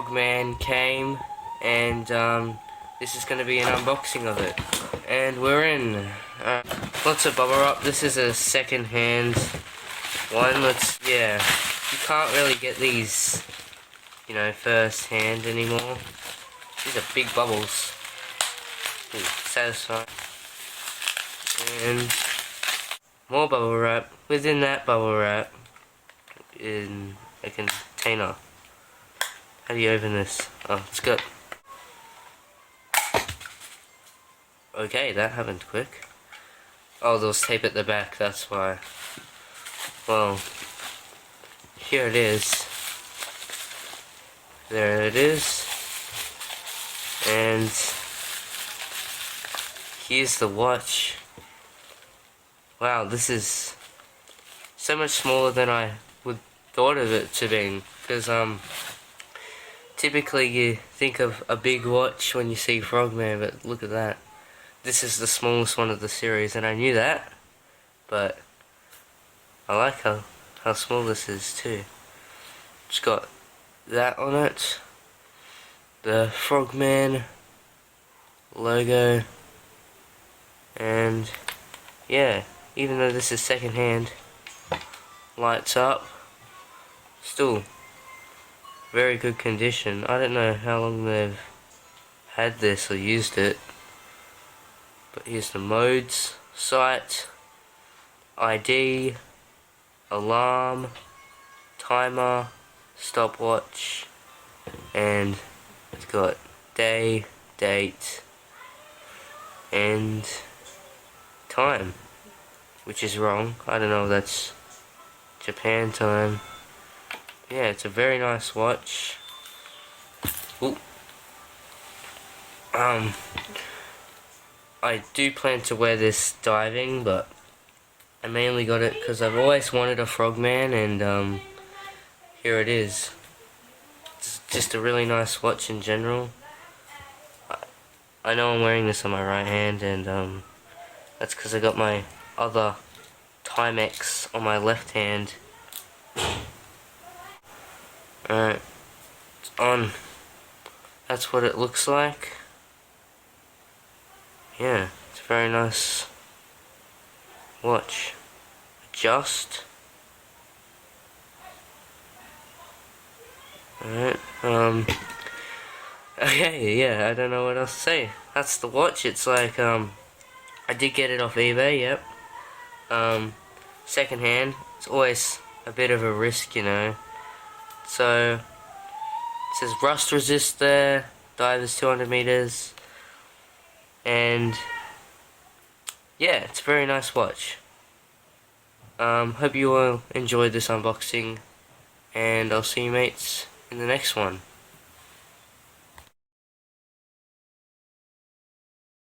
Frogman came, and this is going to be an unboxing of it. And we're in. Lots of bubble wrap. This is a second-hand one. Yeah, you can't really get these, you know, first-hand anymore. These are big bubbles. Ooh, satisfying. And more bubble wrap. Within that bubble wrap, in a container. How do you open this? Oh, it's good. Okay, that happened quick. Oh, there was tape at the back, that's why. Well, here it is. There it is. And here's the watch. Wow, this is so much smaller than I would thought of it to be. Because typically you think of a big watch when you see Frogman, but look at that. This is the smallest one of the series, and I knew that, but I like how small this is too. It's got that on it, the Frogman logo, and yeah, even though this is second hand, lights up, still very good condition. I don't know how long they've had this or used it, but here's the modes: sight, ID, alarm, timer, stopwatch, and it's got day, date, and time, which is wrong. I don't know if that's Japan time. Yeah, it's a very nice watch. Ooh. I do plan to wear this diving, but I mainly got it because I've always wanted a Frogman, and here it is. It's just a really nice watch in general. I know I'm wearing this on my right hand, and that's because I got my other Timex on my left hand. Alright, it's on. That's what it looks like. Yeah, it's a very nice watch. Adjust. Alright, okay, yeah, I don't know what else to say. That's the watch. It's like, I did get it off eBay, yep. Second hand. It's always a bit of a risk, you know. So, it says rust resist there, dive is 200 meters, and yeah, it's a very nice watch. Hope you all enjoyed this unboxing, and I'll see you mates in the next one.